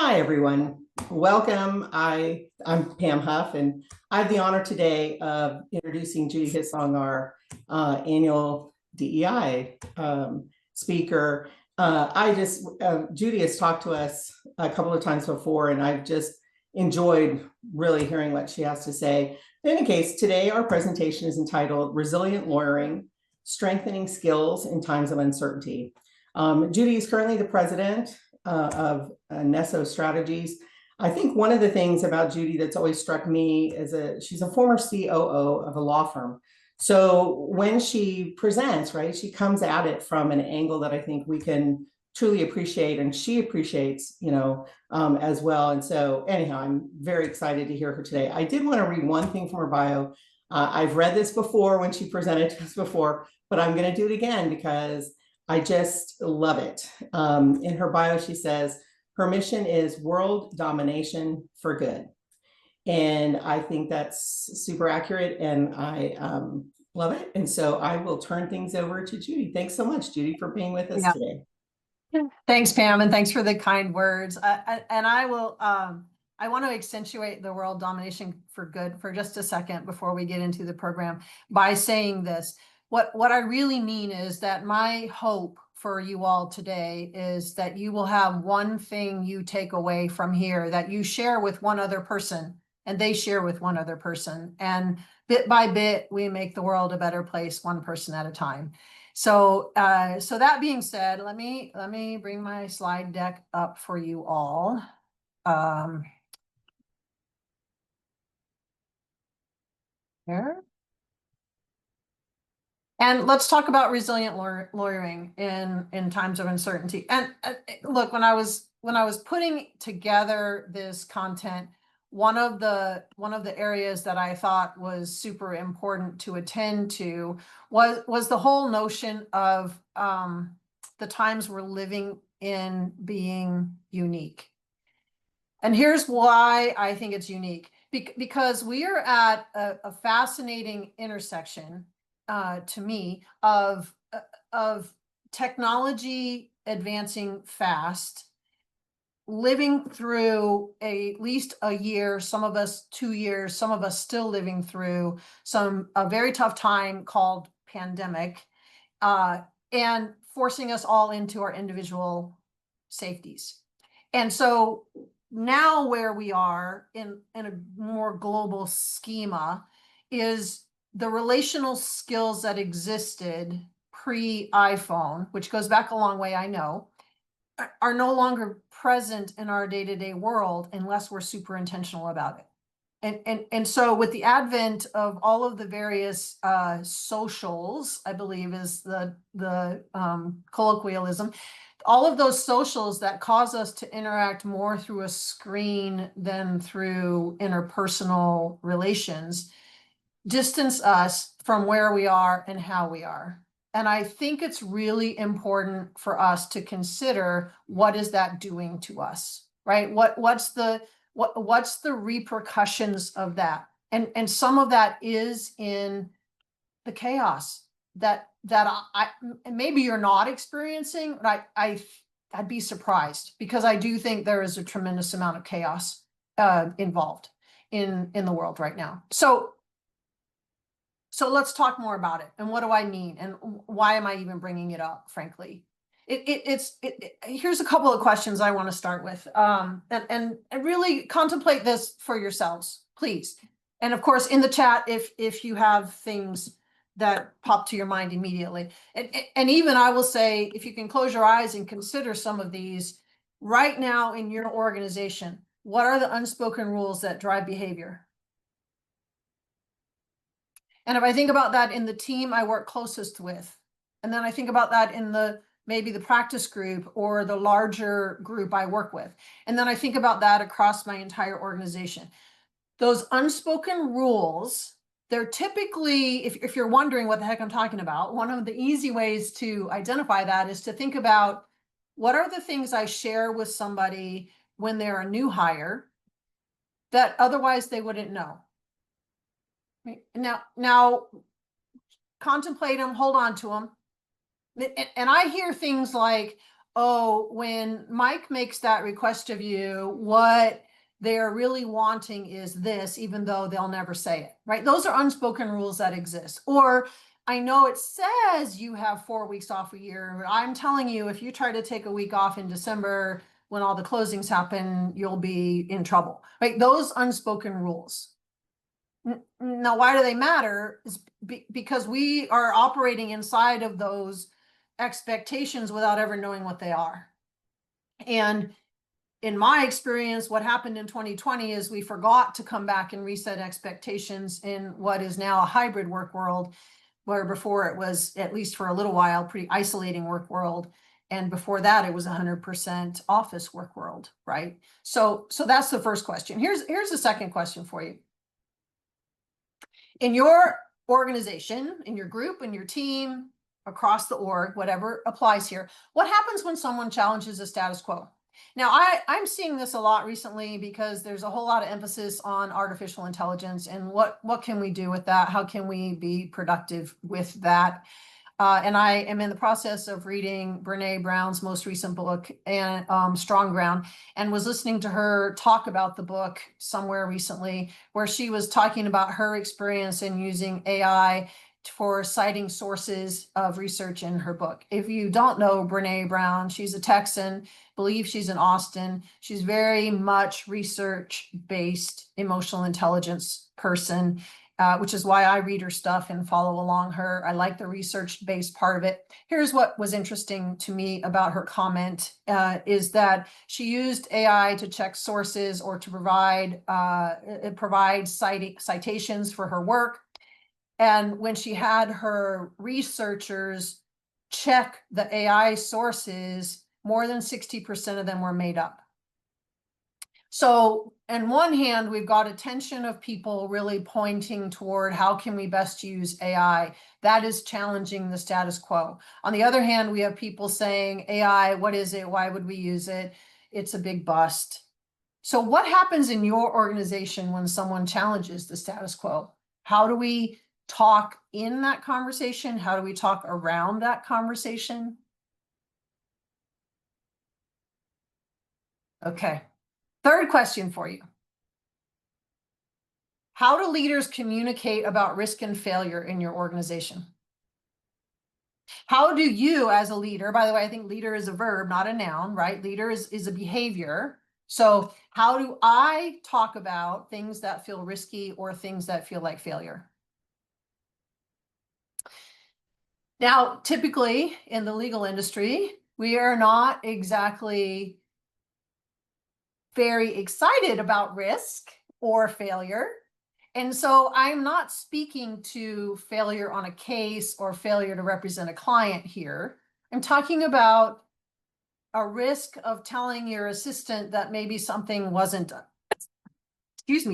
Hi, everyone. Welcome. I'm Pam Huff, and I have the honor today of introducing Judy Hissong, our annual DEI speaker. Judy has talked to us a couple of times before, and I've just enjoyed really hearing what she has to say. In any case, today our presentation is entitled Resilient Lawyering, Strengthening Skills in Times of Uncertainty. Judy is currently the president of Nesso Strategies. I think one of the things about Judy that's always struck me is she's a former COO of a law firm. So when she presents, right, she comes at it from an angle that I think we can truly appreciate, and she appreciates, as well. And so anyhow, I'm very excited to hear her today. I did want to read one thing from her bio. I've read this before when she presented to us before, but I'm going to do it again because I just love it. In her bio, she says, her mission is world domination for good. And I think that's super accurate, and I love it. And so I will turn things over to Judy. Thanks so much, Judy, for being with us today. Thanks, Pam, and thanks for the kind words. I want to accentuate the world domination for good for just a second before we get into the program by saying this. What I really mean is that my hope for you all today is that you will have one thing you take away from here that you share with one other person, and they share with one other person. And bit by bit, we make the world a better place, one person at a time. So that being said, let me bring my slide deck up for you all. Here. And let's talk about resilient lawyering in times of uncertainty. And look, when I was putting together this content, one of the areas that I thought was super important to attend to was the whole notion of the times we're living in being unique. And here's why I think it's unique. Because we are at a fascinating intersection, to me, of technology advancing fast, living through at least a year, some of us 2 years, some of us still living through a very tough time called pandemic, and forcing us all into our individual safeties. And so now where we are in a more global schema is the relational skills that existed pre-iPhone, which goes back a long way, I know, are no longer present in our day-to-day world unless we're super intentional about it. And so with the advent of all of the various socials, I believe is the colloquialism, all of those socials that cause us to interact more through a screen than through interpersonal relations distance us from where we are and how we are. And I think it's really important for us to consider, what is that doing to us, right? What's the repercussions of that? And some of that is in the chaos that maybe you're not experiencing, but I'd be surprised, because I do think there is a tremendous amount of chaos involved in the world right now. So let's talk more about it. And what do I mean? And why am I even bringing it up, frankly? Here's a couple of questions I want to start with. And really contemplate this for yourselves, please. And of course, in the chat, if you have things that pop to your mind immediately. And even I will say, if you can close your eyes and consider some of these right now in your organization, what are the unspoken rules that drive behavior? And if I think about that in the team I work closest with, and then I think about that in maybe the practice group or the larger group I work with, and then I think about that across my entire organization. Those unspoken rules, they're typically, if you're wondering what the heck I'm talking about, one of the easy ways to identify that is to think about, what are the things I share with somebody when they're a new hire that otherwise they wouldn't know? Now, contemplate them, hold on to them. And I hear things like, oh, when Mike makes that request of you, what they're really wanting is this, even though they'll never say it, right? Those are unspoken rules that exist. Or I know it says you have 4 weeks off a year, but I'm telling you, if you try to take a week off in December when all the closings happen, you'll be in trouble, right? Those unspoken rules. Now, why do they matter? Is because we are operating inside of those expectations without ever knowing what they are. And in my experience, what happened in 2020 is we forgot to come back and reset expectations in what is now a hybrid work world, where before it was, at least for a little while, pretty isolating work world. And before that, it was 100% office work world, right? So that's the first question. Here's the second question for you. In your organization, in your group, in your team, across the org, whatever applies here, what happens when someone challenges the status quo? Now, I'm seeing this a lot recently because there's a whole lot of emphasis on artificial intelligence and what can we do with that? How can we be productive with that? And I am in the process of reading Brene Brown's most recent book, and Strong Ground, and was listening to her talk about the book somewhere recently, where she was talking about her experience in using AI for citing sources of research in her book. If you don't know Brene Brown, she's a Texan, believe she's in Austin. She's very much research-based emotional intelligence person. Which is why I read her stuff and follow along her. I like the research-based part of it. Here's what was interesting to me about her comment, is that she used AI to check sources or to provide citations for her work. And when she had her researchers check the AI sources, more than 60% of them were made up. So on one hand, we've got attention of people really pointing toward how can we best use AI. That is challenging the status quo. On the other hand, we have people saying, AI, what is it? Why would we use it? It's a big bust. So what happens in your organization when someone challenges the status quo? How do we talk in that conversation? How do we talk around that conversation? Okay. Third question for you. How do leaders communicate about risk and failure in your organization? How do you, as a leader, by the way, I think leader is a verb, not a noun, right? Leader is a behavior. So how do I talk about things that feel risky or things that feel like failure? Now, typically in the legal industry, we are not exactly very excited about risk or failure. And so I'm not speaking to failure on a case or failure to represent a client here. I'm talking about a risk of telling your assistant that maybe something wasn't,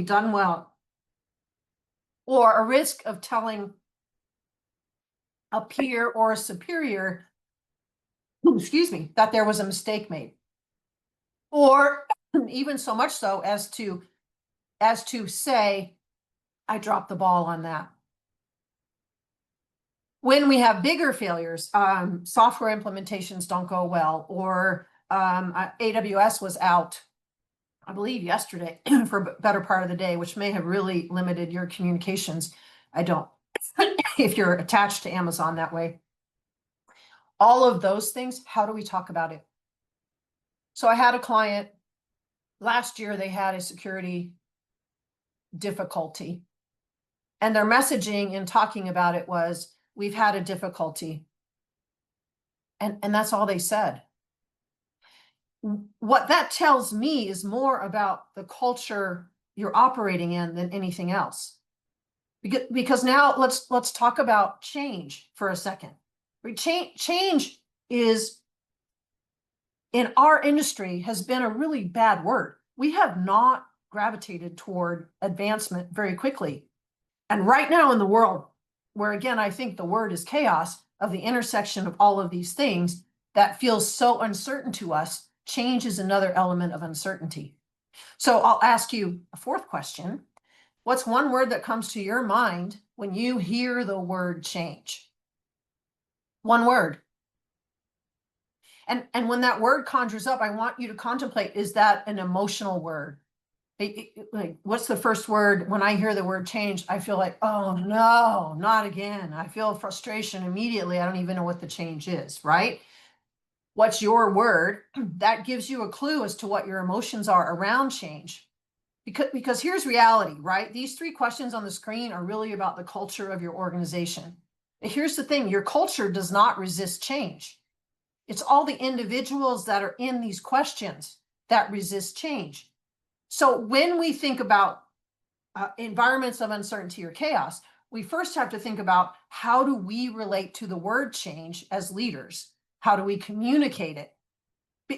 done well. Or a risk of telling a peer or a superior, that there was a mistake made. Or even so much so as to say, I dropped the ball on that. When we have bigger failures, software implementations don't go well, or AWS was out, I believe yesterday for a better part of the day, which may have really limited your communications. I don't, if you're attached to Amazon that way. All of those things, how do we talk about it? So I had a client last year, they had a security difficulty. And their messaging in talking about it was, we've had a difficulty. And that's all they said. What that tells me is more about the culture you're operating in than anything else. Because now let's talk about change for a second. Change is, in our industry, has been a really bad word. We have not gravitated toward advancement very quickly. And right now in the world, where again, I think the word is chaos, of the intersection of all of these things that feels so uncertain to us, change is another element of uncertainty. So I'll ask you a fourth question. What's one word that comes to your mind when you hear the word change? One word. And when that word conjures up, I want you to contemplate, is that an emotional word? Like, what's the first word? When I hear the word change, I feel like, oh no, not again. I feel frustration immediately. I don't even know what the change is, right? What's your word? That gives you a clue as to what your emotions are around change. Because here's reality, right? These 3 questions on the screen are really about the culture of your organization. Here's the thing, your culture does not resist change. It's all the individuals that are in these questions that resist change. So when we think about environments of uncertainty or chaos, we first have to think about, how do we relate to the word change as leaders? How do we communicate it?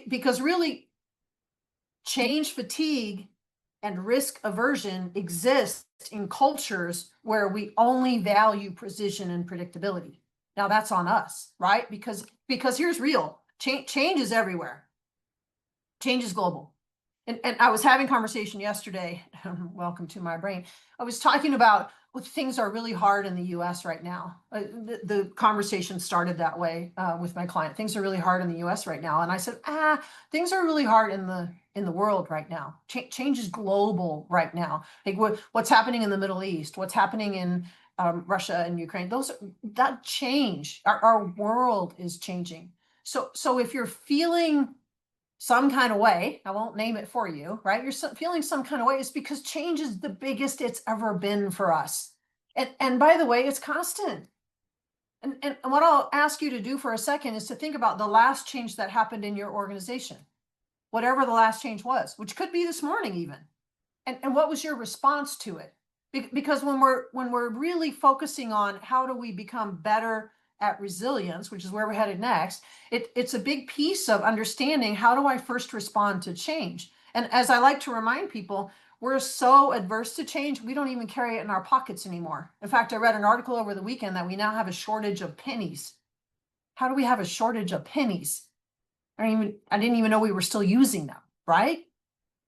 Because really, change fatigue and risk aversion exist in cultures where we only value precision and predictability. Now that's on us, right? Because here's real, change is everywhere. Change is global. And I was having conversation yesterday, welcome to my brain. I was talking about, things are really hard in the US right now. The conversation started that way with my client. Things are really hard in the US right now. And I said, things are really hard in the world right now. Change is global right now. Like what's happening in the Middle East, what's happening in Russia and Ukraine, that change, our world is changing. So if you're feeling some kind of way, I won't name it for you, right? You're feeling some kind of way, it's because change is the biggest it's ever been for us. And by the way, it's constant. And what I'll ask you to do for a second is to think about the last change that happened in your organization, whatever the last change was, which could be this morning even. And what was your response to it? Because when we're really focusing on how do we become better at resilience, which is where we're headed next, it's a big piece of understanding, how do I first respond to change? And as I like to remind people, we're so adverse to change, we don't even carry it in our pockets anymore. In fact, I read an article over the weekend that we now have a shortage of pennies. How do we have a shortage of pennies? I didn't even know we were still using them, right?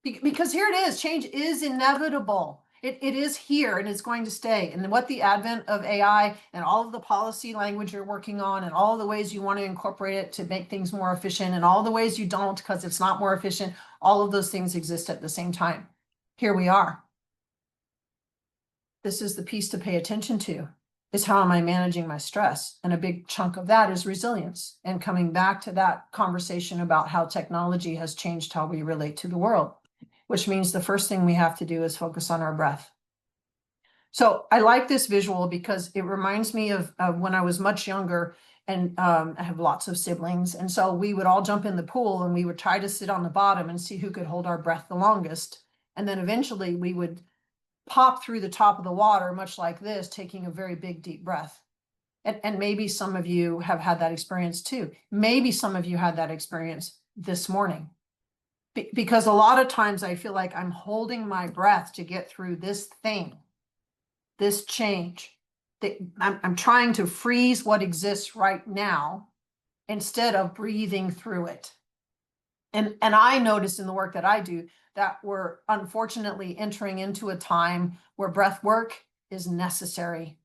Because here it is, change is inevitable. It is here and it's going to stay. And what the advent of AI and all of the policy language you're working on and all the ways you want to incorporate it to make things more efficient and all the ways you don't because it's not more efficient, all of those things exist at the same time. Here we are. This is the piece to pay attention to, is how am I managing my stress? And a big chunk of that is resilience. And coming back to that conversation about how technology has changed how we relate to the world, which means the first thing we have to do is focus on our breath. So I like this visual because it reminds me of when I was much younger, and I have lots of siblings. And so we would all jump in the pool and we would try to sit on the bottom and see who could hold our breath the longest. And then eventually we would pop through the top of the water, much like this, taking a very big, deep breath. And maybe some of you have had that experience too. Maybe some of you had that experience this morning. Because a lot of times I feel like I'm holding my breath to get through this thing, this change. I'm trying to freeze what exists right now instead of breathing through it. And I notice in the work that I do that we're unfortunately entering into a time where breath work is necessary.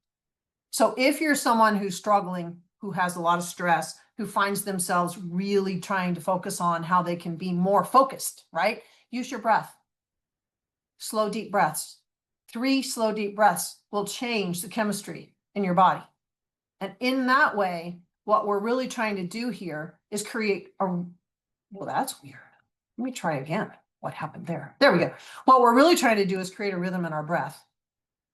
So if you're someone who's struggling, who has a lot of stress, who finds themselves really trying to focus on how they can be more focused, right? Use your breath. Slow, deep breaths. 3 slow, deep breaths will change the chemistry in your body. And in that way, what we're really trying to do here is create a, well, that's weird. Let me try again. What happened there? There we go. What we're really trying to do is create a rhythm in our breath.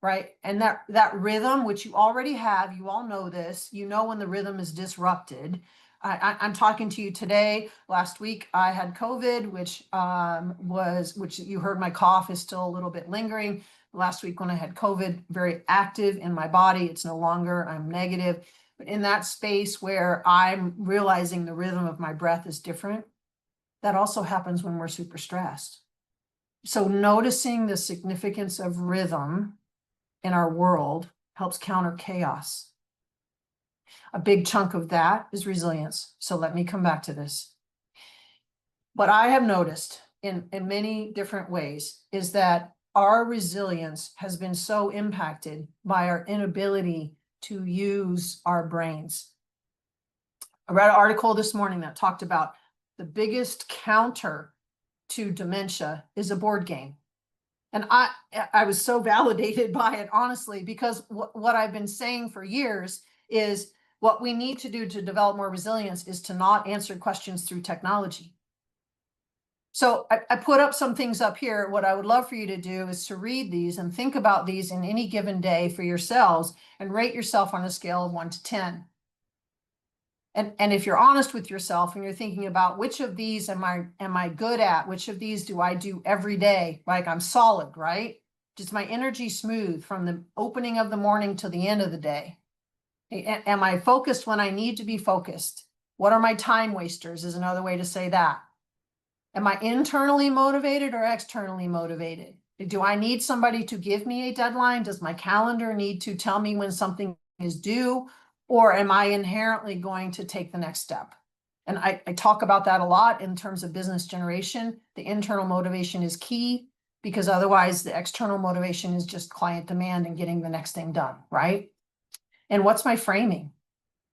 Right. And that rhythm, which you already have, you all know this, you know, when the rhythm is disrupted. I'm talking to you today. Last week I had COVID, which you heard my cough is still a little bit lingering. Last week when I had COVID, very active in my body. It's no longer, I'm negative. But in that space where I'm realizing the rhythm of my breath is different, that also happens when we're super stressed. So noticing the significance of rhythm in our world helps counter chaos. A big chunk of that is resilience. So let me come back to this. What I have noticed in many different ways is that our resilience has been so impacted by our inability to use our brains. I read an article this morning that talked about the biggest counter to dementia is a board game. And I was so validated by it, honestly, because what I've been saying for years is what we need to do to develop more resilience is to not answer questions through technology. So I put up some things up here. What I would love for you to do is to read these and think about these in any given day for yourselves and rate yourself on a scale of 1 to 10. And if you're honest with yourself and you're thinking about which of these am I good at, which of these do I do every day, like I'm solid, right? Is my energy smooth from the opening of the morning to the end of the day? Am I focused when I need to be focused? What are my time wasters is another way to say that. Am I internally motivated or externally motivated? Do I need somebody to give me a deadline? Does my calendar need to tell me when something is due? Or am I inherently going to take the next step? And I talk about that a lot in terms of business generation. The internal motivation is key because otherwise the external motivation is just client demand and getting the next thing done, right? And what's my framing?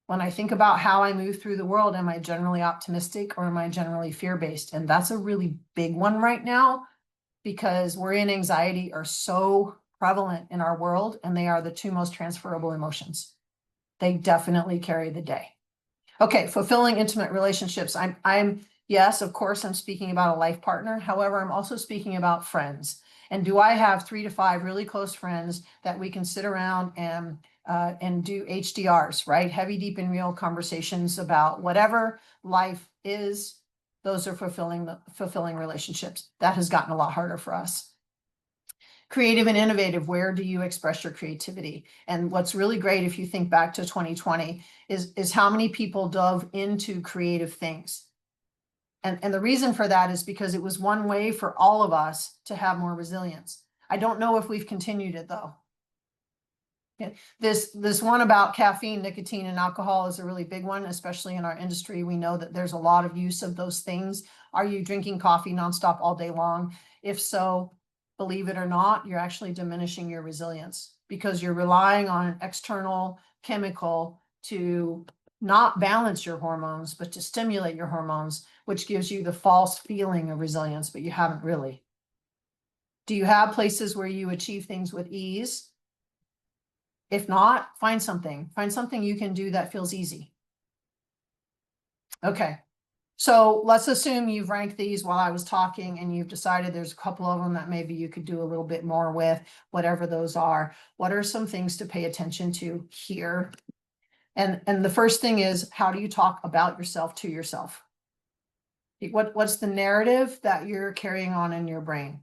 When I think about how I move through the world, am I generally optimistic or am I generally fear-based? And that's a really big one right now because worry and anxiety are so prevalent in our world and they are the two most transferable emotions. They definitely carry the day. Okay, fulfilling intimate relationships. I'm yes, of course, I'm speaking about a life partner. However, I'm also speaking about friends. And do I have 3 to 5 really close friends that we can sit around and do HDRs, right? Heavy, deep, and real conversations about whatever life is. Those are fulfilling relationships. That has gotten a lot harder for us. Creative and innovative, where do you express your creativity? And what's really great if you think back to 2020 is how many people dove into creative things. And the reason for that is because it was one way for all of us to have more resilience. I don't know if we've continued it though. This one about caffeine, nicotine, and alcohol is a really big one, especially in our industry. We know that there's a lot of use of those things. Are you drinking coffee nonstop all day long? If so, believe it or not, you're actually diminishing your resilience because you're relying on an external chemical to not balance your hormones, but to stimulate your hormones, which gives you the false feeling of resilience, but you haven't really. Do you have places where you achieve things with ease? If not, find something you can do that feels easy. Okay. So let's assume you've ranked these while I was talking and you've decided there's a couple of them that maybe you could do a little bit more with, whatever those are. What are some things to pay attention to here? And the first thing is, how do you talk about yourself to yourself? What's the narrative that you're carrying on in your brain?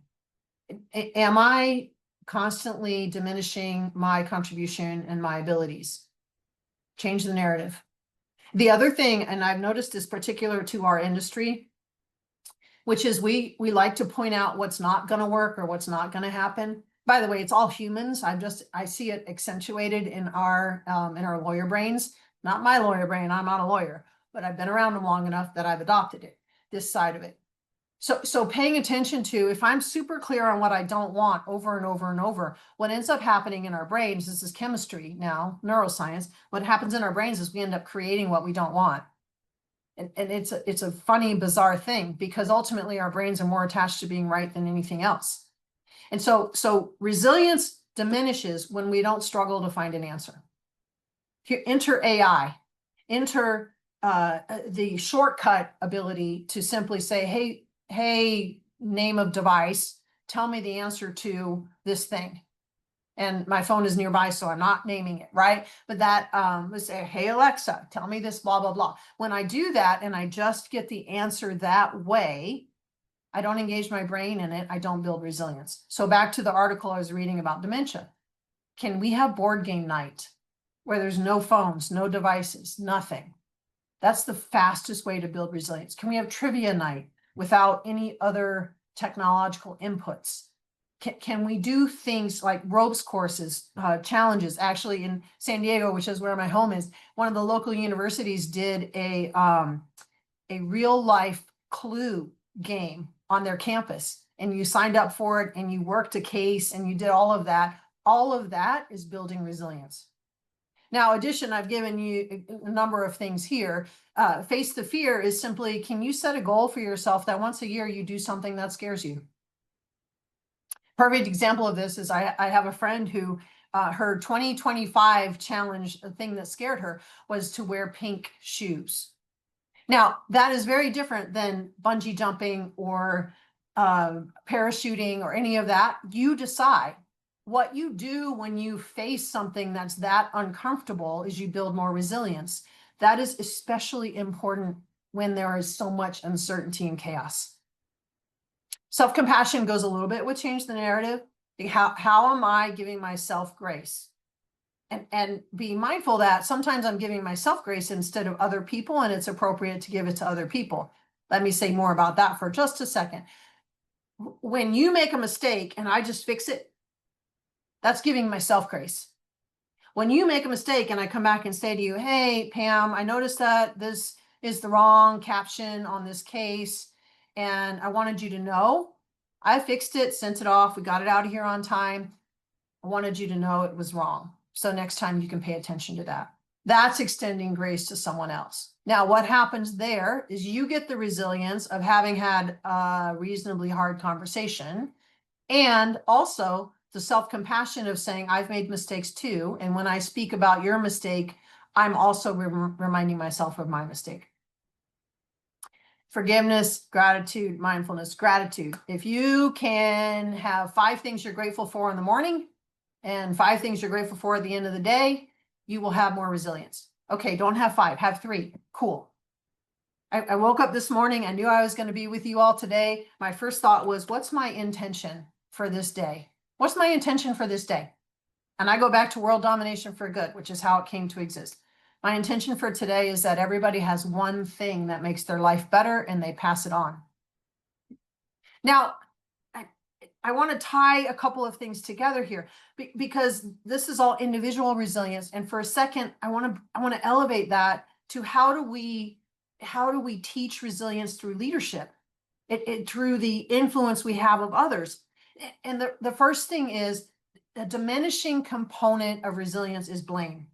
Am I constantly diminishing my contribution and my abilities? Change the narrative. The other thing, and I've noticed this particular to our industry, which is we like to point out what's not going to work or what's not going to happen. By the way, it's all humans. I see it accentuated in our lawyer brains. Not my lawyer brain. I'm not a lawyer, but I've been around them long enough that I've adopted it, this side of it. So paying attention to, if I'm super clear on what I don't want over and over and over, what ends up happening in our brains, this is chemistry now, neuroscience, what happens in our brains is we end up creating what we don't want. And it's a funny, bizarre thing because ultimately our brains are more attached to being right than anything else. And so resilience diminishes when we don't struggle to find an answer. Here, enter AI, enter the shortcut ability to simply say, hey, name of device, tell me the answer to this thing. And my phone is nearby, so I'm not naming it, right? But that, let's say, hey, Alexa, tell me this, blah, blah, blah. When I do that and I just get the answer that way, I don't engage my brain in it. I don't build resilience. So back to the article I was reading about dementia. Can we have board game night where there's no phones, no devices, nothing? That's the fastest way to build resilience. Can we have trivia night without any other technological inputs? Can we do things like ropes courses, challenges? Actually, in San Diego, which is where my home is, one of the local universities did a real life clue game on their campus, and you signed up for it and you worked a case and you did all of that. All of that is building resilience. Now, addition, I've given you a number of things here. Face the fear is simply, can you set a goal for yourself that once a year you do something that scares you? Perfect example of this is I have a friend who her 2025 challenge, the thing that scared her was to wear pink shoes. Now, that is very different than bungee jumping or parachuting or any of that. You decide. What you do when you face something that's that uncomfortable is you build more resilience. That is especially important when there is so much uncertainty and chaos. Self-compassion goes a little bit with change the narrative. How am I giving myself grace? And being mindful that sometimes I'm giving myself grace instead of other people, and it's appropriate to give it to other people. Let me say more about that for just a second. When you make a mistake and I just fix it, that's giving myself grace. When you make a mistake and I come back and say to you, hey, Pam, I noticed that this is the wrong caption on this case, and I wanted you to know I fixed it, sent it off, we got it out of here on time. I wanted you to know it was wrong. So next time you can pay attention to that. That's extending grace to someone else. Now, what happens there is you get the resilience of having had a reasonably hard conversation, and also the self-compassion of saying, I've made mistakes too. And when I speak about your mistake, I'm also reminding myself of my mistake. Forgiveness, gratitude, mindfulness, gratitude. If you can have 5 things you're grateful for in the morning and 5 things you're grateful for at the end of the day, you will have more resilience. Okay, don't have 5, have 3. Cool. I woke up this morning, I knew I was going to be with you all today. My first thought was, what's my intention for this day? What's my intention for this day? And I go back to world domination for good, which is how it came to exist. My intention for today is that everybody has one thing that makes their life better and they pass it on. Now, I want to tie a couple of things together here because this is all individual resilience. And for a second, I want to elevate that to how do we teach resilience through leadership, through the influence we have of others. And the first thing is a diminishing component of resilience is blame.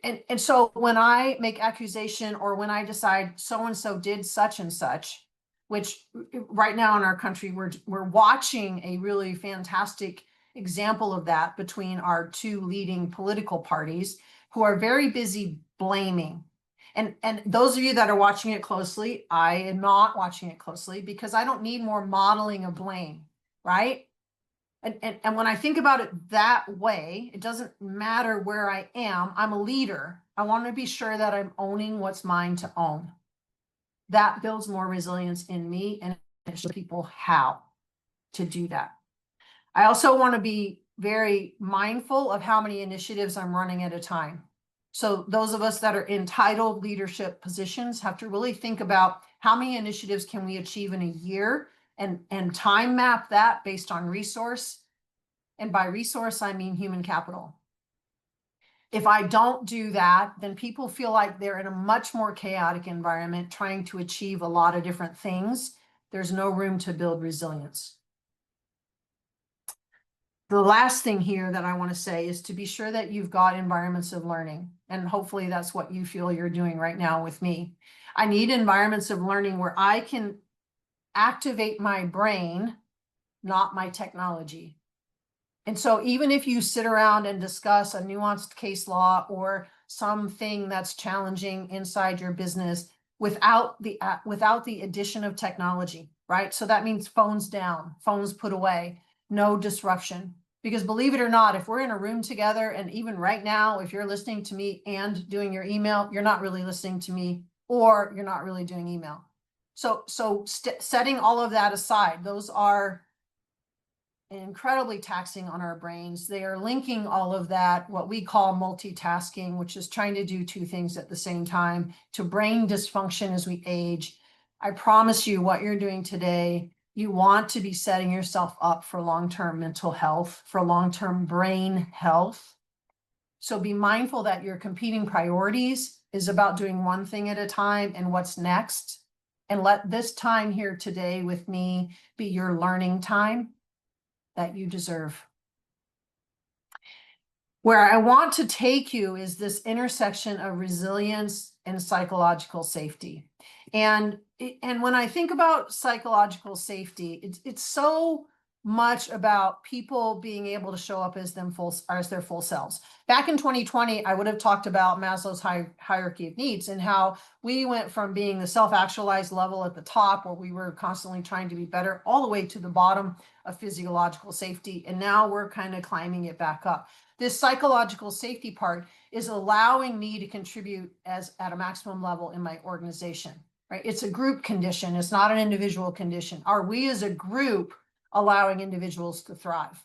And so when I make accusation or when I decide so-and-so did such and such, which right now in our country, we're watching a really fantastic example of that between our 2 leading political parties who are very busy blaming. And those of you that are watching it closely, I am not watching it closely because I don't need more modeling of blame, right? And when I think about it that way, it doesn't matter where I am. I'm a leader. I want to be sure that I'm owning what's mine to own. That builds more resilience in me and it shows people how to do that. I also want to be very mindful of how many initiatives I'm running at a time. So those of us that are in titled leadership positions have to really think about how many initiatives can we achieve in a year and time map that based on resource. And by resource, I mean human capital. If I don't do that, then people feel like they're in a much more chaotic environment trying to achieve a lot of different things. There's no room to build resilience. The last thing here that I want to say is to be sure that you've got environments of learning. And hopefully that's what you feel you're doing right now with me. I need environments of learning where I can activate my brain, not my technology. And so even if you sit around and discuss a nuanced case law or something that's challenging inside your business without the addition of technology, right? So that means phones down, phones put away, no disruption. Because believe it or not, if we're in a room together, and even right now, if you're listening to me and doing your email, you're not really listening to me, or you're not really doing email. So setting all of that aside, those are incredibly taxing on our brains. They are linking all of that, what we call multitasking, which is trying to do 2 things at the same time, to brain dysfunction as we age. I promise you what you're doing today, you want to be setting yourself up for long-term mental health, for long-term brain health. So be mindful that your competing priorities is about doing one thing at a time and what's next. And let this time here today with me be your learning time that you deserve. Where I want to take you is this intersection of resilience and psychological safety. And when I think about psychological safety, it's so much about people being able to show up as their full selves. Back in 2020, I would have talked about Maslow's hierarchy of needs and how we went from being the self-actualized level at the top, where we were constantly trying to be better, all the way to the bottom of physiological safety. And now we're kind of climbing it back up. This psychological safety part is allowing me to contribute at a maximum level in my organization, right? It's a group condition. It's not an individual condition. Are we as a group allowing individuals to thrive?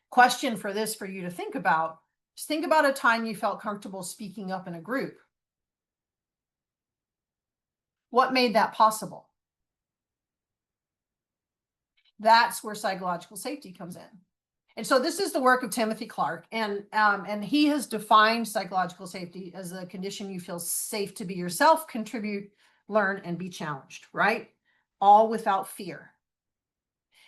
Question for you to think about. Just think about a time you felt comfortable speaking up in a group. What made that possible? That's where psychological safety comes in. And so this is the work of Timothy Clark, and he has defined psychological safety as a condition you feel safe to be yourself, contribute, learn, and be challenged, right? All without fear.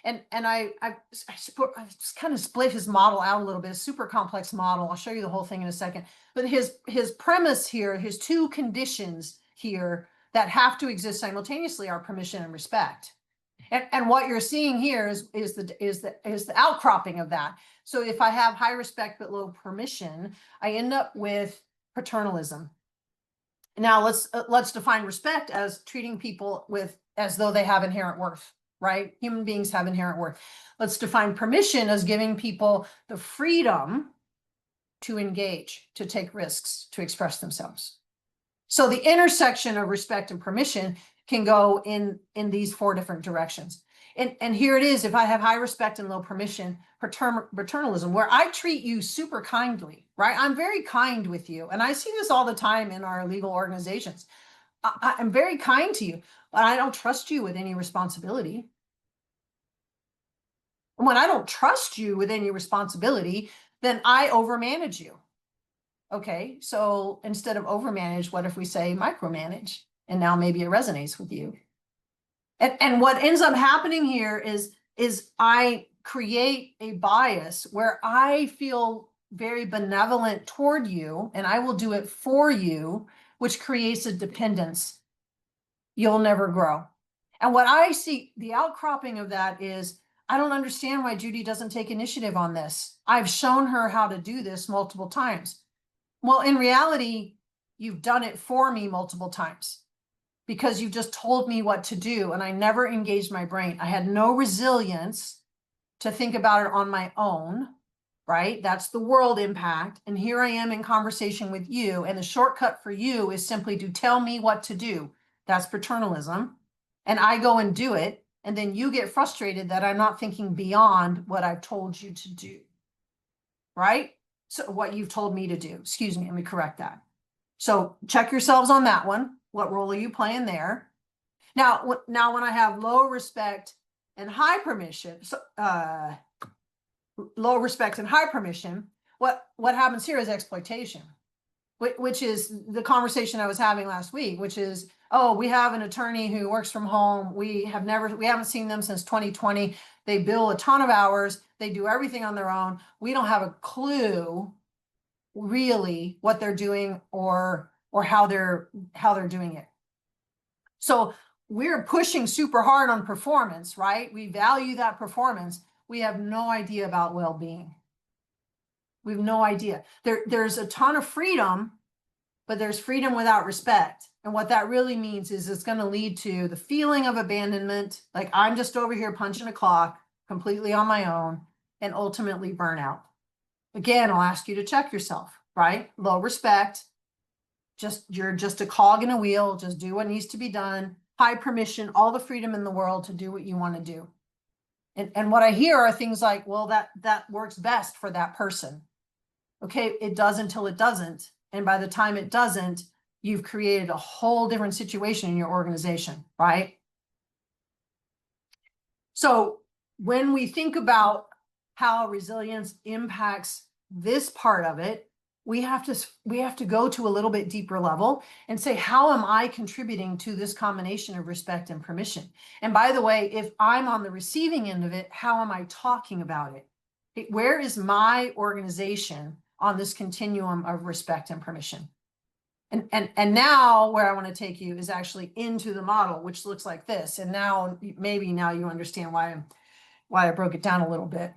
And I just kind of split his model out a little bit, a super complex model. I'll show you the whole thing in a second. But his premise here, his two conditions here that have to exist simultaneously are permission and respect. And what you're seeing here is the outcropping of that. So if I have high respect but low permission, I end up with paternalism. Now let's define respect as treating people as though they have inherent worth, right? Human beings have inherent worth. Let's define permission as giving people the freedom to engage, to take risks, to express themselves. So the intersection of respect and permission can go in these four different directions. And here it is. If I have high respect and low permission, paternalism, where I treat you super kindly, right? I'm very kind with you. And I see this all the time in our legal organizations. I'm very kind to you, but I don't trust you with any responsibility. And when I don't trust you with any responsibility, then I overmanage you. Okay, so instead of overmanage, what if we say micromanage? And now maybe it resonates with you. And what ends up happening here is I create a bias where I feel very benevolent toward you, and I will do it for you, which creates a dependence. You'll never grow. And what I see, the outcropping of that is, I don't understand why Judy doesn't take initiative on this. I've shown her how to do this multiple times. Well, in reality, you've done it for me multiple times because you just told me what to do, and I never engaged my brain. I had no resilience to think about it on my own, right? That's the world impact. And here I am in conversation with you, and the shortcut for you is simply to tell me what to do. That's paternalism. And I go and do it, and then you get frustrated that I'm not thinking beyond what I've told you to do, right? So what you've told me to do, excuse me, let me correct that. So check yourselves on that one. What role are you playing there? Now when I have low respect and high permission, low respect and high permission, what happens here is exploitation, which is the conversation I was having last week, which is, oh, we have an attorney who works from home. We haven't seen them since 2020. They bill a ton of hours. They do everything on their own. We don't have a clue really what they're doing or how they're doing it. So we're pushing super hard on performance, right? We value that performance. We have no idea about well-being. We have no idea. There's a ton of freedom, but there's freedom without respect. And what that really means is it's going to lead to the feeling of abandonment, like I'm just over here punching a clock completely on my own, and ultimately burnout. Again, I'll ask you to check yourself, right? Low respect, you're just a cog in a wheel, just do what needs to be done. High permission, all the freedom in the world to do what you want to do. And what I hear are things like, well, that works best for that person. Okay, it does until it doesn't. And by the time it doesn't, you've created a whole different situation in your organization, right? So when we think about how resilience impacts this part of it, we have to go to a little bit deeper level and say, how am I contributing to this combination of respect and permission? And by the way, if I'm on the receiving end of it, how am I talking about it? Where is my organization on this continuum of respect and permission? And now where I want to take you is actually into the model, which looks like this. And now maybe now you understand why I broke it down a little bit.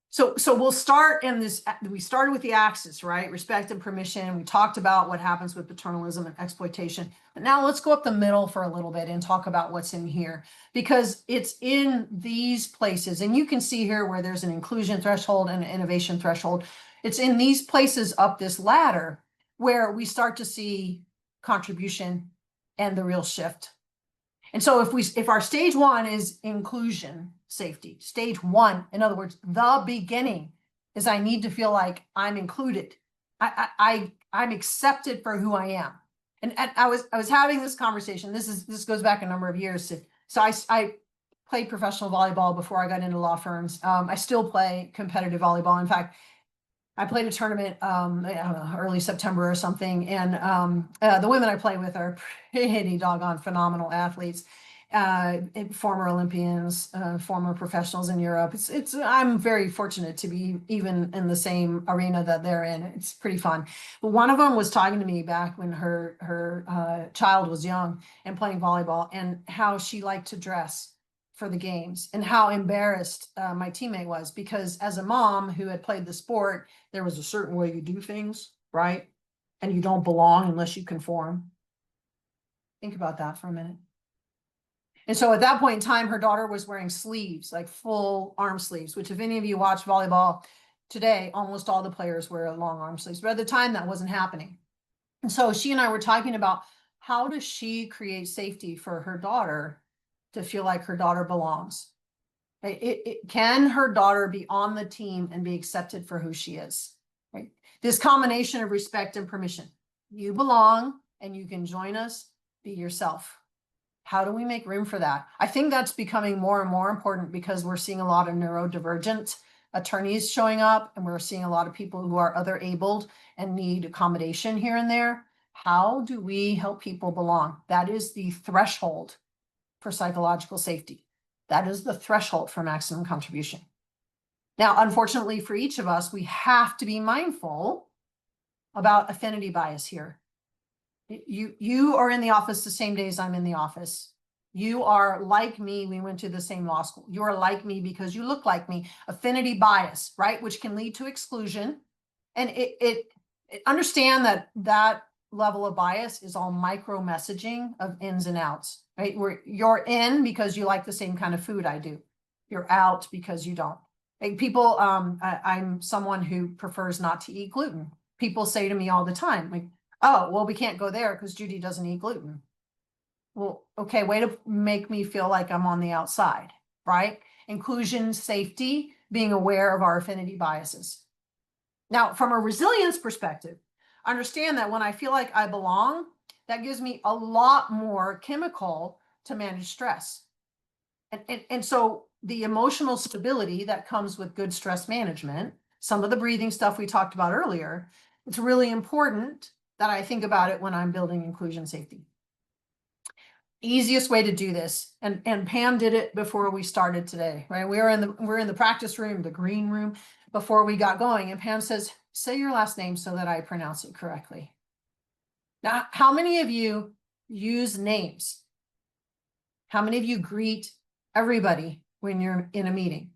So we'll start in this. We started with the axis, right? Respect and permission. We talked about what happens with paternalism and exploitation. But now let's go up the middle for a little bit and talk about what's in here, because it's in these places. And you can see here where there's an inclusion threshold and an innovation threshold. It's in these places up this ladder where we start to see contribution and the real shift. And so if our stage one is inclusion, safety, stage one, in other words, the beginning is I need to feel like I'm included. I'm accepted for who I am. And I was having this conversation. This goes back a number of years. So I played professional volleyball before I got into law firms. I still play competitive volleyball. In fact, I played a tournament, I don't know, early September or something. And the women I play with are pretty doggone phenomenal athletes, former Olympians, former professionals in Europe. I'm very fortunate to be even in the same arena that they're in. It's pretty fun. But one of them was talking to me back when her child was young and playing volleyball, and how she liked to dress for the games, and how embarrassed my teammate was, because as a mom who had played the sport, there was a certain way you do things, right? And you don't belong unless you conform. Think about that for a minute. And so at that point in time, her daughter was wearing sleeves, like full arm sleeves, which if any of you watch volleyball today, almost all the players wear long arm sleeves. But at the time, that wasn't happening. And so she and I were talking about, how does she create safety for her daughter to feel like her daughter belongs? Can her daughter be on the team and be accepted for who she is? Right? This combination of respect and permission. You belong and you can join us, be yourself. How do we make room for that? I think that's becoming more and more important, because we're seeing a lot of neurodivergent attorneys showing up, and we're seeing a lot of people who are other abled and need accommodation here and there. How do we help people belong? That is the threshold for psychological safety. That is the threshold for maximum contribution. Now, unfortunately for each of us, we have to be mindful about affinity bias here. You are in the office the same days I'm in the office. You are like me, we went to the same law school. You are like me because you look like me. Affinity bias, right? Which can lead to exclusion. And it understand that level of bias is all micro messaging of ins and outs, right? Where you're in because you like the same kind of food I do. You're out because you don't. Like people, I'm someone who prefers not to eat gluten. People say to me all the time, like, oh, well, we can't go there because Judy doesn't eat gluten. Well, okay, way to make me feel like I'm on the outside, right? Inclusion, safety, being aware of our affinity biases. Now, from a resilience perspective, understand that when I feel like I belong, that gives me a lot more chemical to manage stress. And so the emotional stability that comes with good stress management, some of the breathing stuff we talked about earlier, it's really important that I think about it when I'm building inclusion safety. Easiest way to do this, and Pam did it before we started today, right? We're in the practice room, the green room, before we got going, and Pam says, say your last name so that I pronounce it correctly. Now, how many of you use names? How many of you greet everybody when you're in a meeting?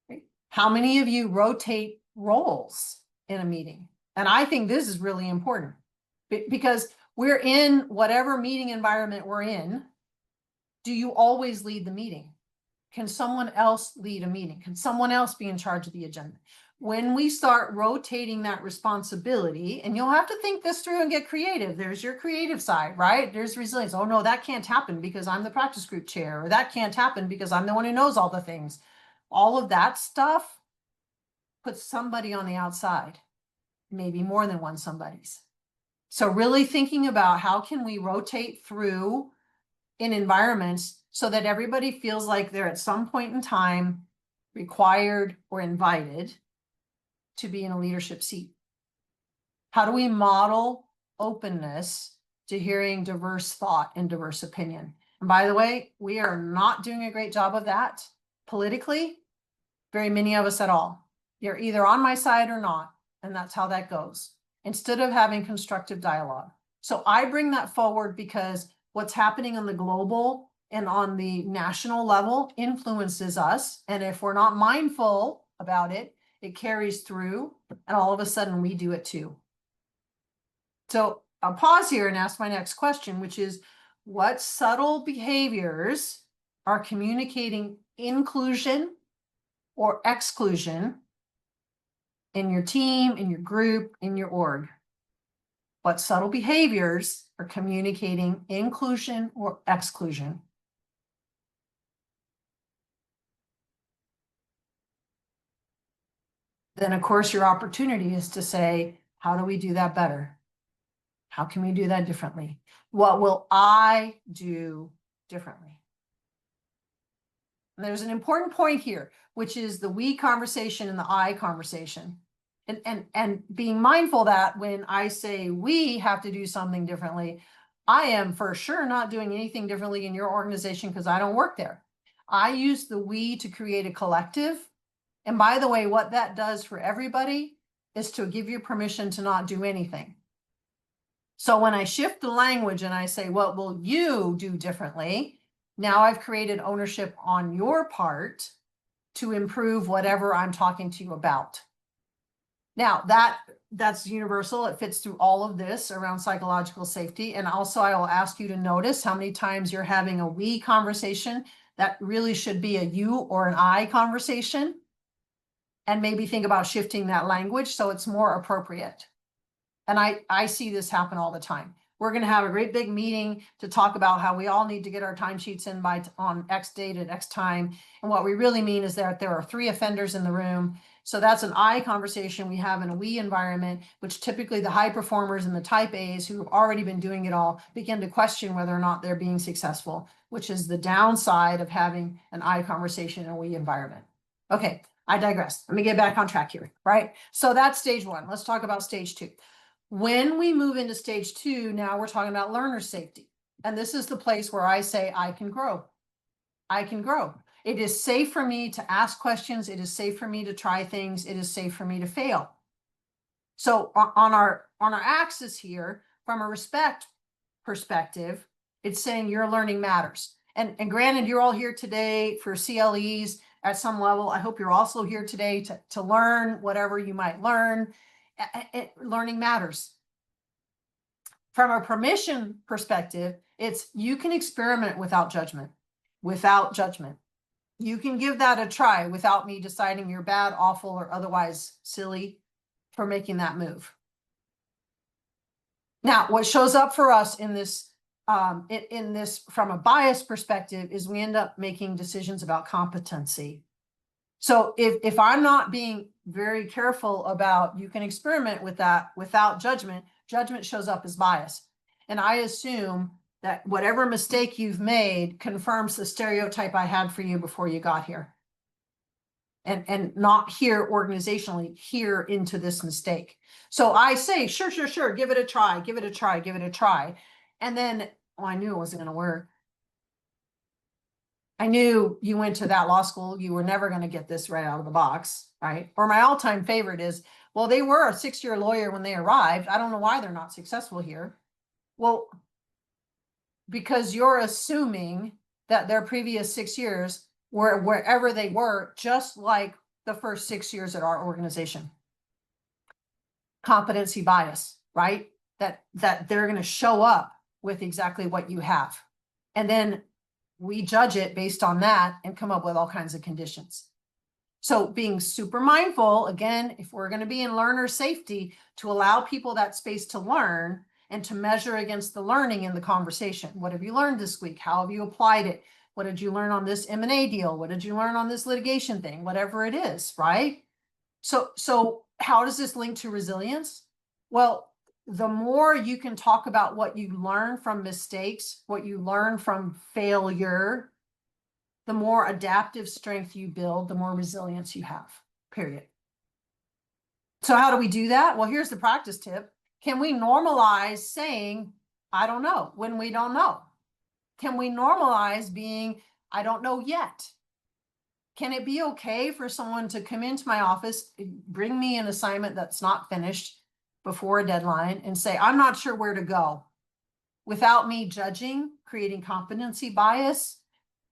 Right? How many of you rotate roles in a meeting? And I think this is really important, because we're in whatever meeting environment we're in. Do you always lead the meeting? Can someone else lead a meeting? Can someone else be in charge of the agenda? When we start rotating that responsibility, and you'll have to think this through and get creative. There's your creative side, right? There's resilience. Oh no, that can't happen because I'm the practice group chair, or that can't happen because I'm the one who knows all the things. All of that stuff puts somebody on the outside, maybe more than one somebody's. So really thinking about how can we rotate through in environments so that everybody feels like they're at some point in time required or invited to be in a leadership seat. How do we model openness to hearing diverse thought and diverse opinion? And by the way, we are not doing a great job of that politically. very many of us at all. You're either on my side or not, and that's how that goes, instead of having constructive dialogue. So I bring that forward because what's happening on the global and on the national level influences us. And if we're not mindful about it, it carries through, and all of a sudden we do it too. So I'll pause here and ask my next question, which is, what subtle behaviors are communicating inclusion or exclusion in your team, in your group, in your org? What subtle behaviors are communicating inclusion or exclusion? Then, of course, your opportunity is to say, how do we do that better? How can we do that differently? What will I do differently? And there's an important point here, which is the we conversation and the I conversation. And being mindful that when I say we have to do something differently, I am for sure not doing anything differently in your organization because I don't work there. I use the we to create a collective. And by the way, what that does for everybody is to give you permission to not do anything. So when I shift the language and I say, what will you do differently? Now I've created ownership on your part to improve whatever I'm talking to you about. Now that's universal. It fits through all of this around psychological safety. And also I will ask you to notice how many times you're having a we conversation that really should be a you or an I conversation. And maybe think about shifting that language so it's more appropriate. And I see this happen all the time. We're going to have a great big meeting to talk about how we all need to get our timesheets in on X date at X time. And what we really mean is that there are 3 offenders in the room. So that's an I conversation we have in a we environment, which typically the high performers and the type A's who have already been doing it all begin to question whether or not they're being successful, which is the downside of having an I conversation in a we environment. Okay, I digress. Let me get back on track here, right? So that's stage 1. Let's talk about stage 2. When we move into stage 2, now we're talking about learner safety. And this is the place where I say, I can grow. I can grow. It is safe for me to ask questions. It is safe for me to try things. It is safe for me to fail. So on our axis here, from a respect perspective, it's saying your learning matters. And granted, you're all here today for CLEs at some level. I hope you're also here today to learn whatever you might learn. Learning matters. From a permission perspective, it's you can experiment without judgment. Without judgment. You can give that a try without me deciding you're bad, awful, or otherwise silly for making that move. Now, what shows up for us in this from a bias perspective is we end up making decisions about competency. So if I'm not being very careful about, you can experiment with that without judgment, judgment shows up as bias. And I assume that whatever mistake you've made confirms the stereotype I had for you before you got here. And not here organizationally, here into this mistake. So I say, sure, give it a try, give it a try, give it a try. And then, oh, I knew it wasn't going to work. I knew you went to that law school. You were never going to get this right out of the box, right? Or my all-time favorite is, well, they were a 6-year lawyer when they arrived. I don't know why they're not successful here. Well, because you're assuming that their previous 6 years were wherever they were, just like the first 6 years at our organization. Competency bias, right? That they're going to show up with exactly what you have. And then we judge it based on that and come up with all kinds of conditions. So being super mindful, again, if we're going to be in learner safety, to allow people that space to learn and to measure against the learning in the conversation. What have you learned this week? How have you applied it? What did you learn on this M&A deal? What did you learn on this litigation thing? Whatever it is, right? So how does this link to resilience? Well, the more you can talk about what you learn from mistakes, what you learn from failure, the more adaptive strength you build, the more resilience you have, period. So how do we do that? Well, here's the practice tip. Can we normalize saying, I don't know, when we don't know? Can we normalize being, I don't know yet? Can it be okay for someone to come into my office, bring me an assignment that's not finished before a deadline and say, I'm not sure where to go, without me judging, creating competency bias,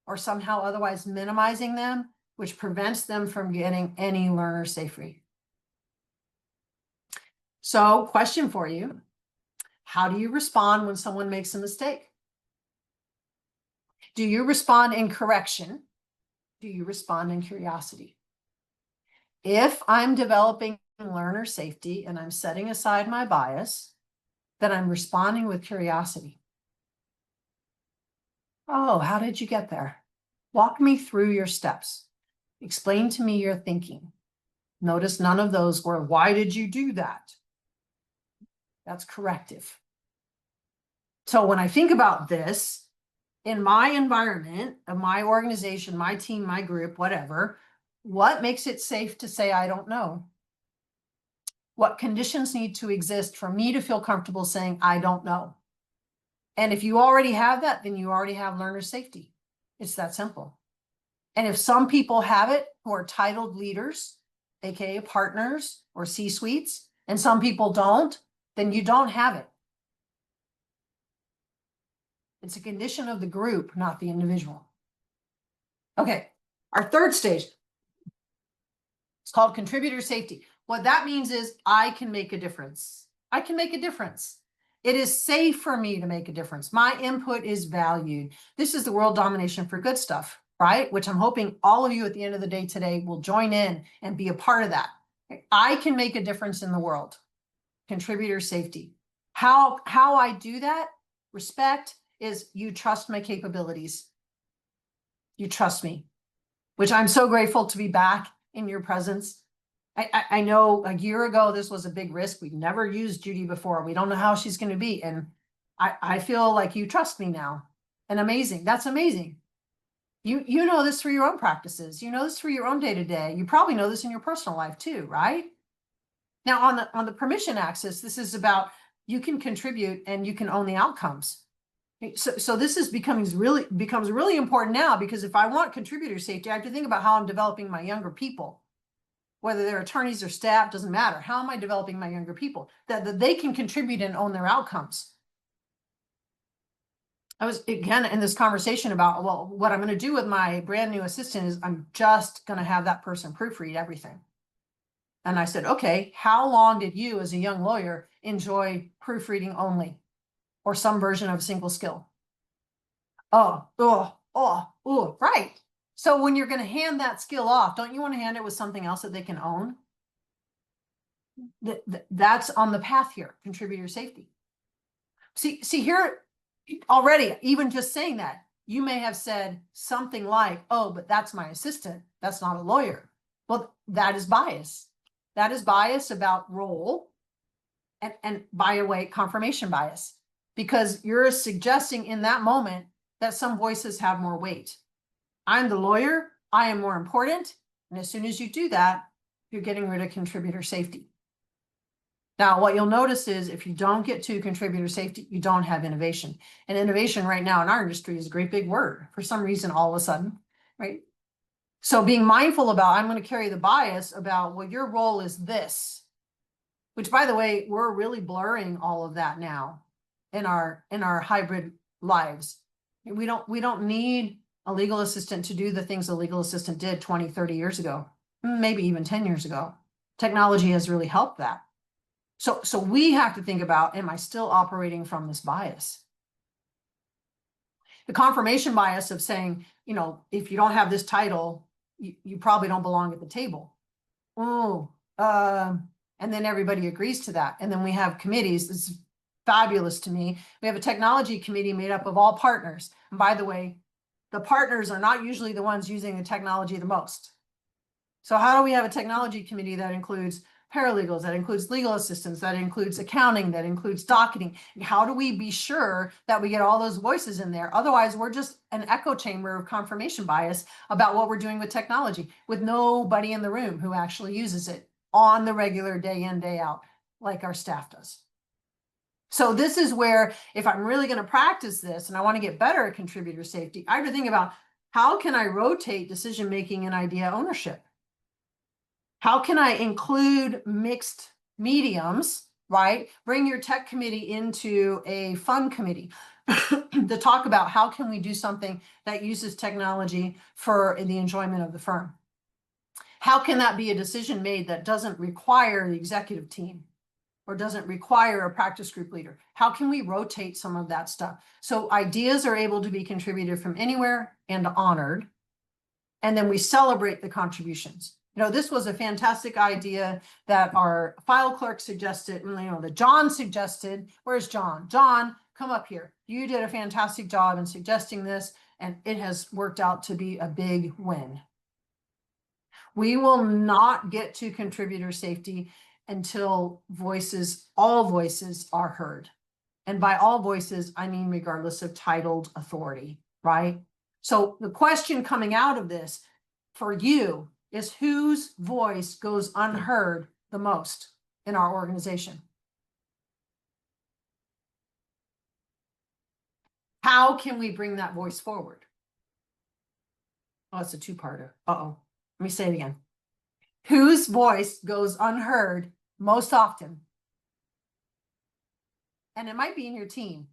or somehow otherwise minimizing them, which prevents them from getting any learner safe read? So, question for you. How do you respond when someone makes a mistake? Do you respond in correction? Do you respond in curiosity? If I'm developing learner safety and I'm setting aside my bias, then I'm responding with curiosity. Oh, how did you get there? Walk me through your steps. Explain to me your thinking. Notice none of those were, why did you do that? That's corrective. So when I think about this, in my environment, of my organization, my team, my group, whatever, what makes it safe to say, I don't know? What conditions need to exist for me to feel comfortable saying, I don't know? And if you already have that, then you already have learner safety. It's that simple. And if some people have it who are titled leaders, AKA partners or C-suites, and some people don't, then you don't have it. It's a condition of the group, not the individual. Okay, our third stage, it's called contributor safety. What that means is I can make a difference. I can make a difference. It is safe for me to make a difference. My input is valued. This is the world domination for good stuff, right? Which I'm hoping all of you at the end of the day today will join in and be a part of that. I can make a difference in the world. Contributor safety. How I do that, respect, is you trust my capabilities. You trust me, which I'm so grateful to be back in your presence. I know a year ago, this was a big risk. We've never used Judy before. We don't know how she's going to be. And I feel like you trust me now. And amazing. That's amazing. You know this through your own practices. You know this through your own day-to-day. You probably know this in your personal life too, right? Now on the permission axis, this is about you can contribute and you can own the outcomes. So this becomes really important now, because if I want contributor safety, I have to think about how I'm developing my younger people. Whether they're attorneys or staff, doesn't matter. How am I developing my younger people? That they can contribute and own their outcomes. I was, again, in this conversation about, well, what I'm going to do with my brand new assistant is I'm just going to have that person proofread everything. And I said, okay, how long did you as a young lawyer enjoy proofreading only, or some version of a single skill? Right. So when you're going to hand that skill off, don't you want to hand it with something else that they can own? That's on the path here, contributor safety. See here already, even just saying that, you may have said something like, oh, but that's my assistant. That's not a lawyer. Well, that is bias. That is bias about role and by the way, confirmation bias, because you're suggesting in that moment that some voices have more weight. I'm the lawyer, I am more important. And as soon as you do that, you're getting rid of contributor safety. Now, what you'll notice is if you don't get to contributor safety, you don't have innovation. And innovation right now in our industry is a great big word for some reason, all of a sudden, right? So being mindful about, I'm going to carry the bias about, well, your role is this, which by the way, we're really blurring all of that now in our hybrid lives. We don't need a legal assistant to do the things a legal assistant did 20, 30 years ago, maybe even 10 years ago. Technology has really helped that. So we have to think about, am I still operating from this bias? The confirmation bias of saying, you know, if you don't have this title, you probably don't belong at the table. And then everybody agrees to that. And then we have committees. It's fabulous to me. We have a technology committee made up of all partners. And by the way, the partners are not usually the ones using the technology the most. So how do we have a technology committee that includes paralegals, that includes legal assistants, that includes accounting, that includes docketing? How do we be sure that we get all those voices in there? Otherwise, we're just an echo chamber of confirmation bias about what we're doing with technology, with nobody in the room who actually uses it on the regular day in, day out, like our staff does. So this is where, if I'm really going to practice this and I want to get better at contributor safety, I have to think about How can I rotate decision-making and idea ownership? How can I include mixed mediums, right? Bring your tech committee into a fun committee to talk about how can we do something that uses technology for the enjoyment of the firm? How can that be a decision made that doesn't require the executive team or doesn't require a practice group leader? How can we rotate some of that stuff? So ideas are able to be contributed from anywhere and honored. And then we celebrate the contributions. You know, this was a fantastic idea that our file clerk suggested, you know, that John suggested. Where's John? John, come up here. You did a fantastic job in suggesting this, and it has worked out to be a big win. We will not get to contributor safety until all voices are heard. And by all voices, I mean regardless of titled authority, right? So the question coming out of this for you is, whose voice goes unheard the most in our organization? How can we bring that voice forward? Oh, it's a two-parter. Uh-oh. Let me say it again. Whose voice goes unheard most often? And it might be in your team.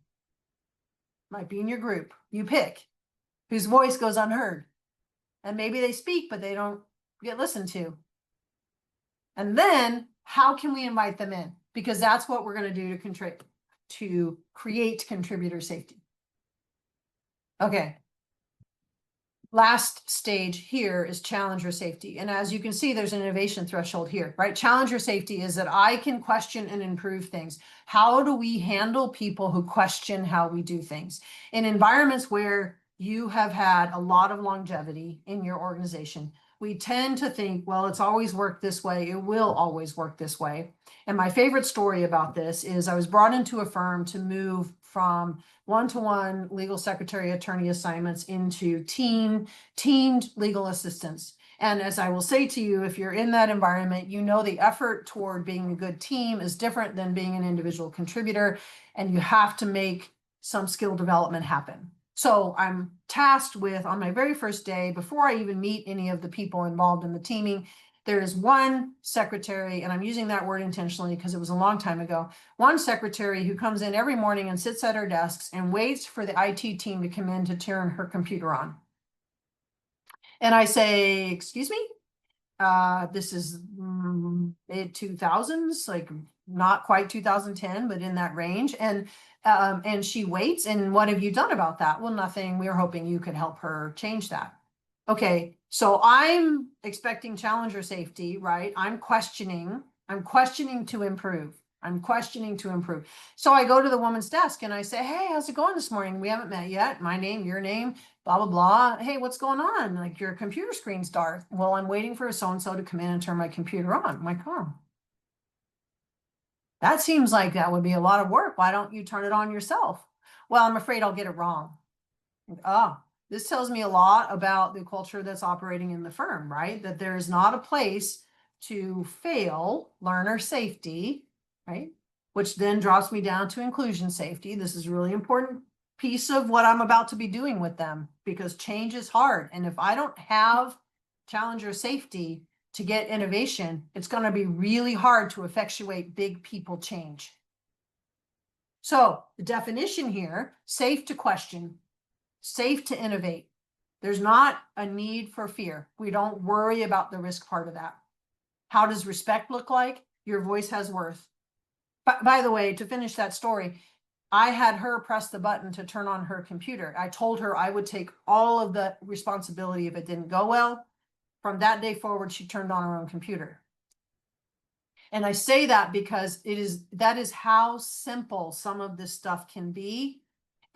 Might be in your group. You pick whose voice goes unheard. And maybe they speak, but they don't get listened to. And then how can we invite them in? Because that's what we're going to do to create contributor safety. Okay. Last stage here is challenger safety. And as you can see, there's an innovation threshold here, right? Challenger safety is that I can question and improve things. How do we handle people who question how we do things? In environments where you have had a lot of longevity in your organization, we tend to think, well, it's always worked this way. It will always work this way. And my favorite story about this is I was brought into a firm to move from one-to-one legal secretary attorney assignments into teamed legal assistants. And as I will say to you, if you're in that environment, you know the effort toward being a good team is different than being an individual contributor, and you have to make some skill development happen. So I'm tasked with, on my very first day, before I even meet any of the people involved in the teaming, there is one secretary, and I'm using that word intentionally because it was a long time ago, one secretary who comes in every morning and sits at her desks and waits for the IT team to come in to turn her computer on. And I say, excuse me, this is mid 2000s, like not quite 2010, but in that range. And she waits. And what have you done about that? Well, nothing. We were hoping you could help her change that. Okay, so I'm expecting challenger safety, right? I'm questioning to improve. I'm questioning to improve. So I go to the woman's desk and I say, hey, how's it going this morning? We haven't met yet. My name, your name, blah, blah, blah. Hey, what's going on? Like, your computer screen's dark. Well, I'm waiting for so-and-so to come in and turn my computer on. I'm like, oh, that seems like that would be a lot of work. Why don't you turn it on yourself? Well, I'm afraid I'll get it wrong. Oh, this tells me a lot about the culture that's operating in the firm, right? That there's not a place to fail learner safety, right? Which then drops me down to inclusion safety. This is a really important piece of what I'm about to be doing with them, because change is hard. And if I don't have challenger safety to get innovation, it's going to be really hard to effectuate big people change. So the definition here, safe to question, safe to innovate. There's not a need for fear. We don't worry about the risk part of that. How does respect look like? Your voice has worth. By the way, to finish that story, I had her press the button to turn on her computer. I told her I would take all of the responsibility if it didn't go well. From that day forward, she turned on her own computer. And I say that because that is how simple some of this stuff can be.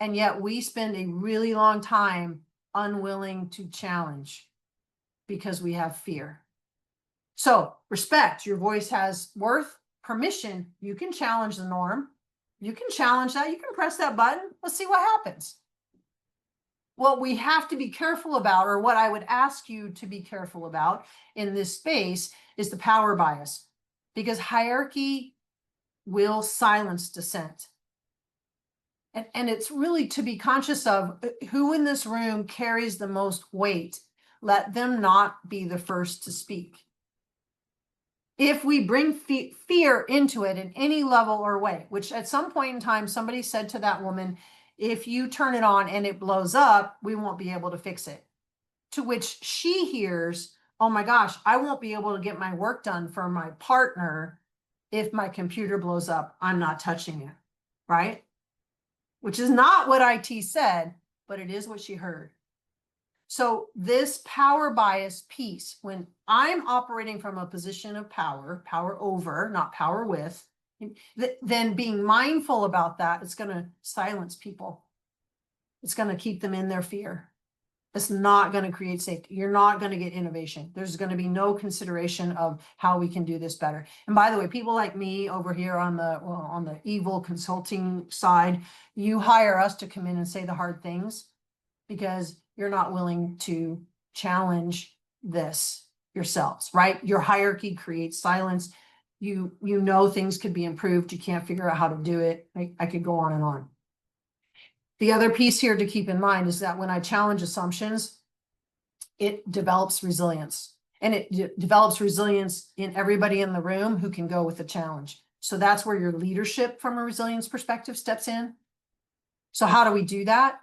And yet we spend a really long time unwilling to challenge because we have fear. So respect, your voice has worth. Permission, you can challenge the norm. You can challenge that. You can press that button. Let's see what happens. What we have to be careful about, or what I would ask you to be careful about in this space, is the power bias, because hierarchy will silence dissent. And it's really to be conscious of who in this room carries the most weight. Let them not be the first to speak. If we bring fear into it in any level or way, which at some point in time, somebody said to that woman, if you turn it on and it blows up, we won't be able to fix it. To which she hears, oh my gosh, I won't be able to get my work done for my partner if my computer blows up. I'm not touching it, right? Which is not what IT said, but it is what she heard. So this power bias piece, when I'm operating from a position of power, power over, not power with, then being mindful about that, it's going to silence people. It's going to keep them in their fear. It's not going to create safety. You're not going to get innovation. There's going to be no consideration of how we can do this better. And by the way, people like me over here on the evil consulting side, you hire us to come in and say the hard things because you're not willing to challenge this yourselves, right? Your hierarchy creates silence. You know things could be improved. You can't figure out how to do it. I could go on and on. The other piece here to keep in mind is that when I challenge assumptions, it develops resilience. And it develops resilience in everybody in the room who can go with the challenge. So that's where your leadership from a resilience perspective steps in. So how do we do that?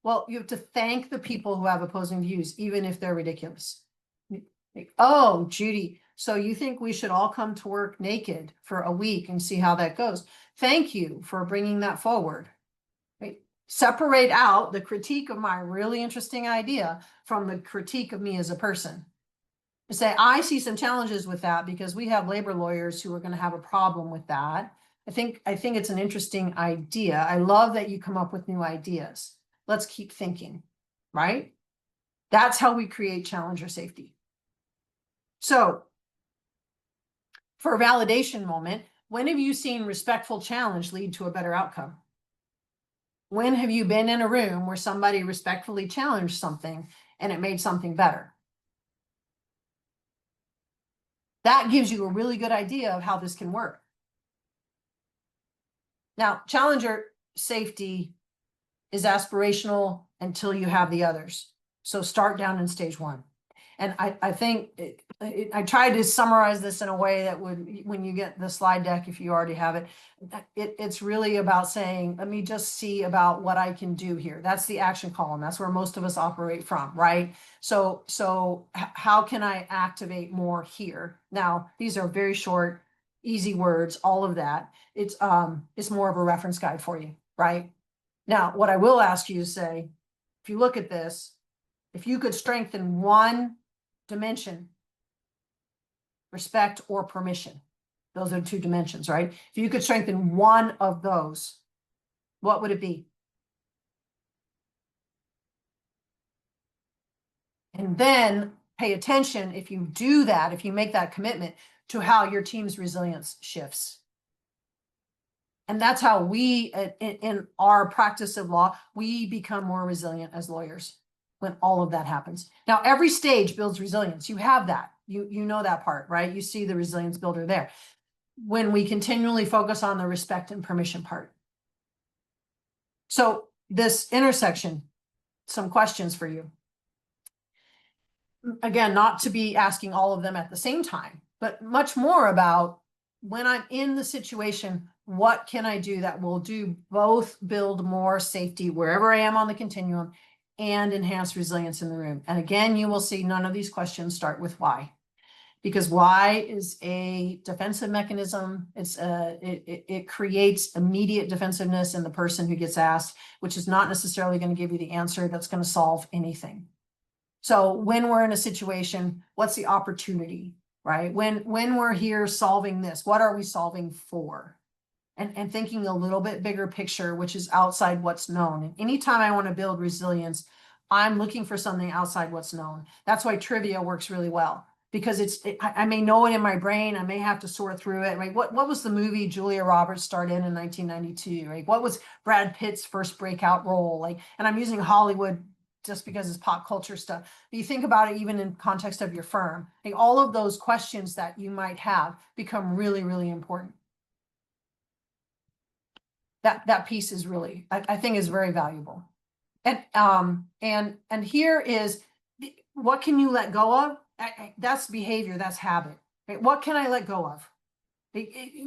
Well, you have to thank the people who have opposing views, even if they're ridiculous. Like, oh, Judy, so you think we should all come to work naked for a week and see how that goes? Thank you for bringing that forward. Right? Separate out the critique of my really interesting idea from the critique of me as a person. Say, I see some challenges with that because we have labor lawyers who are going to have a problem with that. I think it's an interesting idea. I love that you come up with new ideas. Let's keep thinking, right? That's how we create challenger safety. So for a validation moment, when have you seen respectful challenge lead to a better outcome? When have you been in a room where somebody respectfully challenged something and it made something better? That gives you a really good idea of how this can work. Now, challenger safety is aspirational until you have the others. So start down in stage one. And I think I tried to summarize this in a way that would, when you get the slide deck, if you already have it, it's really about saying, let me just see about what I can do here. That's the action column. That's where most of us operate from, right? So how can I activate more here? Now, these are very short, easy words, all of that. It's more of a reference guide for you, right? Now, what I will ask you to say, if you look at this, if you could strengthen one dimension, respect or permission, those are two dimensions, right? If you could strengthen one of those, what would it be? And then pay attention, if you do that, if you make that commitment, to how your team's resilience shifts. And that's how we, in our practice of law, we become more resilient as lawyers when all of that happens. Now, every stage builds resilience. You have that. You know that part, right? You see the resilience builder there. When we continually focus on the respect and permission part. So this intersection, some questions for you. Again, not to be asking all of them at the same time, but much more about when I'm in the situation, what can I do that will do both build more safety wherever I am on the continuum and enhance resilience in the room? And again, you will see none of these questions start with why, because why is a defensive mechanism. It creates immediate defensiveness in the person who gets asked, which is not necessarily going to give you the answer that's going to solve anything. So when we're in a situation, what's the opportunity, right? When we're here solving this, what are we solving for? And thinking a little bit bigger picture, which is outside what's known. And anytime I want to build resilience, I'm looking for something outside what's known. That's why trivia works really well, because I may know it in my brain. I may have to sort through it. Right? What was the movie Julia Roberts starred in 1992? Right? What was Brad Pitt's first breakout role? Like, and I'm using Hollywood just because it's pop culture stuff. But you think about it even in context of your firm. Like, all of those questions that you might have become really, really important. That piece is really, I think is very valuable. And here is, what can you let go of? That's behavior, that's habit. Right? What can I let go of?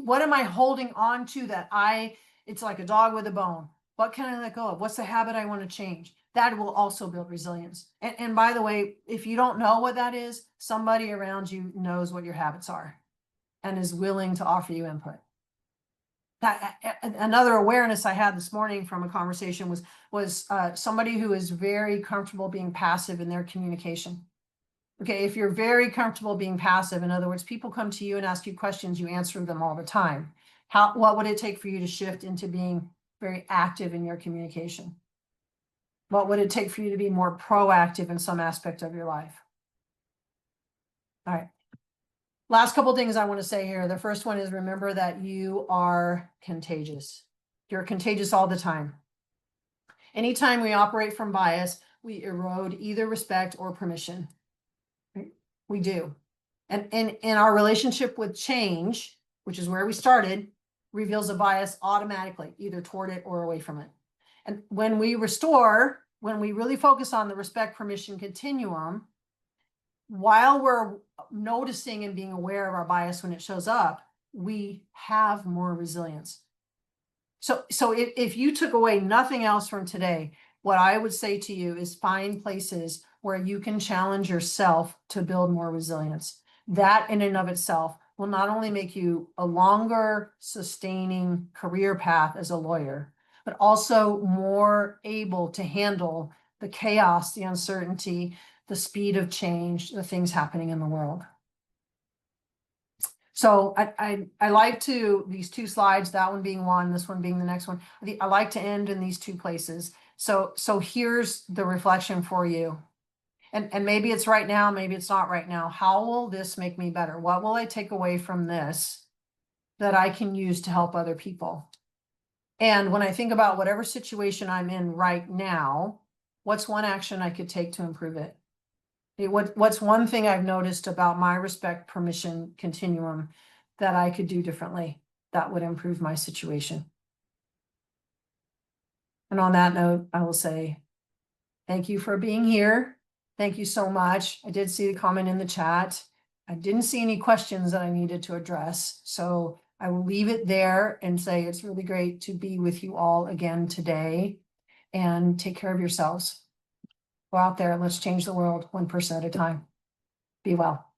What am I holding on to that it's like a dog with a bone. What can I let go of? What's the habit I want to change? That will also build resilience. And by the way, if you don't know what that is, somebody around you knows what your habits are and is willing to offer you input. Another awareness I had this morning from a conversation was somebody who is very comfortable being passive in their communication. Okay, if you're very comfortable being passive, in other words, people come to you and ask you questions, you answer them all the time. What would it take for you to shift into being very active in your communication? What would it take for you to be more proactive in some aspect of your life? All right. Last couple things I want to say here. The first one is, remember that you are contagious. You're contagious all the time. Anytime we operate from bias, we erode either respect or permission. We do. And in our relationship with change, which is where we started, reveals a bias automatically, either toward it or away from it. And when we restore, when we really focus on the respect, permission continuum, while we're noticing and being aware of our bias when it shows up, we have more resilience. So if you took away nothing else from today, what I would say to you is find places where you can challenge yourself to build more resilience. That in and of itself will not only make you a longer sustaining career path as a lawyer, but also more able to handle the chaos, the uncertainty, the speed of change, the things happening in the world. So I like to, these two slides, that one being one, this one being the next one, I like to end in these two places. So here's the reflection for you. And maybe it's right now, maybe it's not right now. How will this make me better? What will I take away from this that I can use to help other people? And when I think about whatever situation I'm in right now, what's one action I could take to improve it? What's one thing I've noticed about my respect permission continuum that I could do differently that would improve my situation? And on that note, I will say thank you for being here. Thank you so much. I did see the comment in the chat. I didn't see any questions that I needed to address. So I will leave it there and say it's really great to be with you all again today, and take care of yourselves. Go out there, let's change the world 1% at a time. Be well.